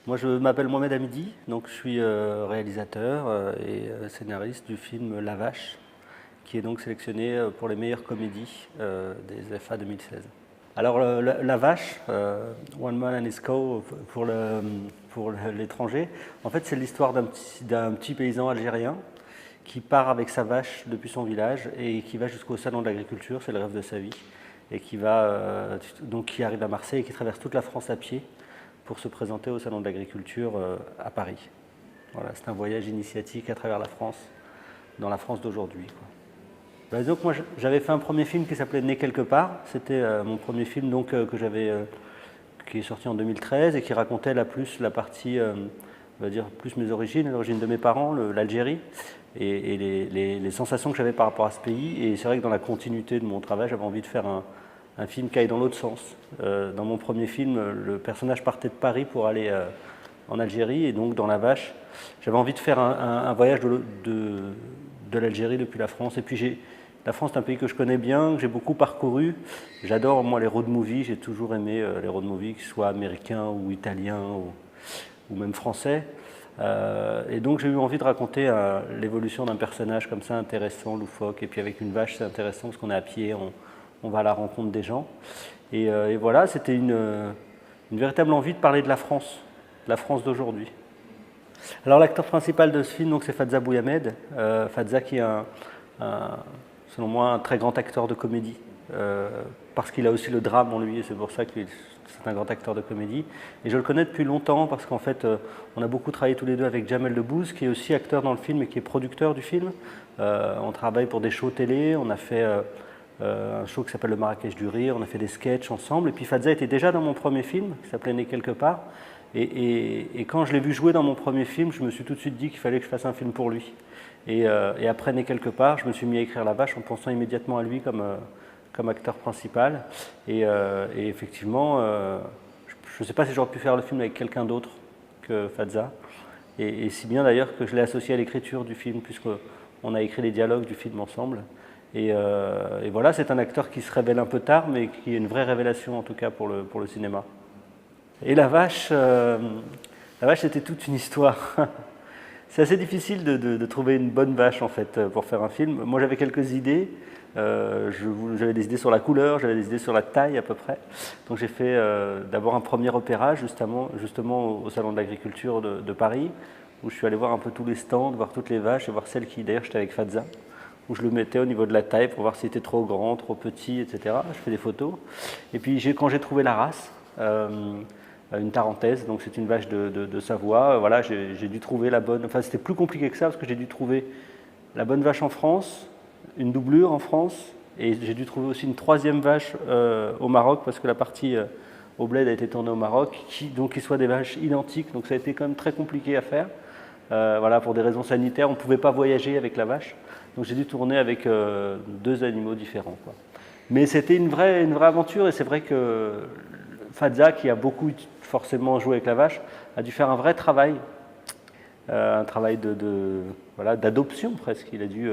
Moi, je m'appelle Mohamed Hamidi, donc je suis réalisateur et scénariste du film La Vache, qui est donc sélectionné pour les meilleures comédies des FA 2016. Alors, la Vache, One Man and His Cow pour l'étranger, en fait, c'est l'histoire d'un petit paysan algérien qui part avec sa vache depuis son village et qui va jusqu'au salon de l'agriculture, c'est le rêve de sa vie, et qui arrive à Marseille et qui traverse toute la France à pied pour se présenter au salon de l'agriculture à Paris. Voilà, c'est un voyage initiatique à travers la France, dans la France d'aujourd'hui. Donc moi j'avais fait un premier film qui s'appelait Né quelque part. C'était mon premier film donc, qui est sorti en 2013 et qui racontait la partie, on va dire plus mes origines, l'origine de mes parents, l'Algérie et les sensations que j'avais par rapport à ce pays. Et c'est vrai que dans la continuité de mon travail, j'avais envie de faire un film qui aille dans l'autre sens. Dans mon premier film, le personnage partait de Paris pour aller en Algérie et donc dans La Vache, j'avais envie de faire un voyage de l'Algérie depuis la France. Et puis la France, c'est un pays que je connais bien, que j'ai beaucoup parcouru. J'adore, moi, les road movies. J'ai toujours aimé les road movies, qu'ils soient américains ou italiens ou même français. Et donc, j'ai eu envie de raconter l'évolution d'un personnage comme ça, intéressant, loufoque. Et puis, avec une vache, c'est intéressant parce qu'on est à pied, on va à la rencontre des gens. Et voilà, c'était une véritable envie de parler de la France d'aujourd'hui. Alors, l'acteur principal de ce film, c'est Fadza Bouyamed. Fadza qui est selon moi, un très grand acteur de comédie, parce qu'il a aussi le drame en lui, et c'est pour ça que c'est un grand acteur de comédie. Et je le connais depuis longtemps, parce qu'en fait, on a beaucoup travaillé tous les deux avec Jamel Debbouze, qui est aussi acteur dans le film et qui est producteur du film. On travaille pour des shows télé, on a fait un show qui s'appelle Le Marrakech du Rire, on a fait des sketchs ensemble, et puis Fadza était déjà dans mon premier film, qui s'appelait Né quelque part, et quand je l'ai vu jouer dans mon premier film, je me suis tout de suite dit qu'il fallait que je fasse un film pour lui. Et après Né quelque part, je me suis mis à écrire La Vache en pensant immédiatement à lui comme acteur principal. Et effectivement, je ne sais pas si j'aurais pu faire le film avec quelqu'un d'autre que Fadza. Et si bien d'ailleurs que je l'ai associé à l'écriture du film, puisqu'on a écrit les dialogues du film ensemble. Et voilà, c'est un acteur qui se révèle un peu tard, mais qui est une vraie révélation en tout cas pour le cinéma. Et La Vache, c'était toute une histoire. C'est assez difficile de trouver une bonne vache en fait pour faire un film. Moi j'avais quelques idées, j'avais des idées sur la couleur, j'avais des idées sur la taille à peu près. Donc j'ai fait d'abord un premier repérage justement au Salon de l'Agriculture de Paris, où je suis allé voir un peu tous les stands, voir toutes les vaches et voir celle qui, d'ailleurs j'étais avec Fadza, où je le mettais au niveau de la taille pour voir s'il était trop grand, trop petit, etc. Je fais des photos. Et puis quand j'ai trouvé la race, une tarentaise, donc c'est une vache de Savoie. Voilà, j'ai dû trouver la bonne. Enfin, c'était plus compliqué que ça parce que j'ai dû trouver la bonne vache en France, une doublure en France, et j'ai dû trouver aussi une troisième vache au Maroc parce que la partie au bled a été tournée au Maroc, qui soit des vaches identiques. Donc ça a été quand même très compliqué à faire. Voilà, pour des raisons sanitaires, on ne pouvait pas voyager avec la vache, donc j'ai dû tourner avec deux animaux différents, quoi. Mais c'était une vraie aventure, et c'est vrai que Fadza, qui a beaucoup forcément joué avec la vache, a dû faire un vrai travail, un travail d'adoption presque. Il a dû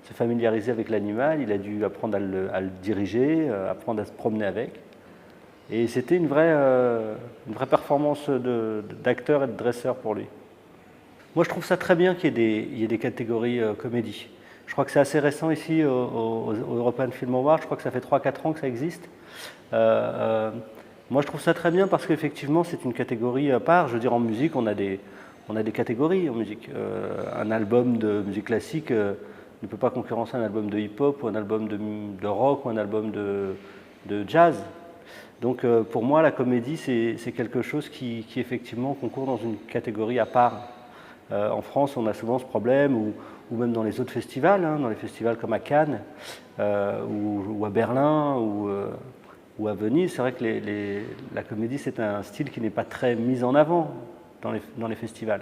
se familiariser avec l'animal, il a dû apprendre à le diriger, apprendre à se promener avec. Et c'était une vraie performance d'acteur et de dresseur pour lui. Moi, je trouve ça très bien qu'il y ait des catégories comédie. Je crois que c'est assez récent ici au European Film Awards, je crois que ça fait 3-4 ans que ça existe. Moi, je trouve ça très bien parce qu'effectivement, c'est une catégorie à part. Je veux dire, en musique, on a des catégories en musique. Un album de musique classique ne peut pas concurrencer un album de hip-hop ou un album de rock ou un album de jazz. Donc, pour moi, la comédie, c'est quelque chose qui effectivement concourt dans une catégorie à part. En France, on a souvent ce problème, ou même dans les autres festivals, dans les festivals comme à Cannes ou à Berlin ou à Venise. C'est vrai que la comédie, c'est un style qui n'est pas très mis en avant dans les festivals.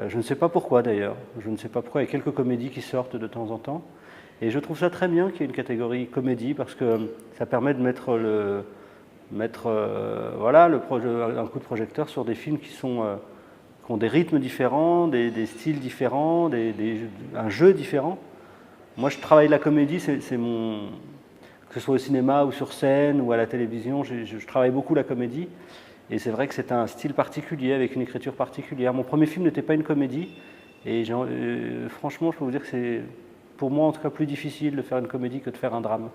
Je ne sais pas pourquoi d'ailleurs. Je ne sais pas pourquoi. Il y a quelques comédies qui sortent de temps en temps. Et je trouve ça très bien qu'il y ait une catégorie comédie parce que ça permet de mettre un coup de projecteur sur des films qui ont des rythmes différents, des styles différents, un jeu différent. Moi, je travaille la comédie, que ce soit au cinéma ou sur scène ou à la télévision, je travaille beaucoup la comédie. Et c'est vrai que c'est un style particulier, avec une écriture particulière. Mon premier film n'était pas une comédie. Et franchement, je peux vous dire que c'est, pour moi en tout cas, plus difficile de faire une comédie que de faire un drame.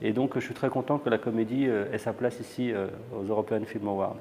Et donc je suis très content que la comédie ait sa place ici aux European Film Awards.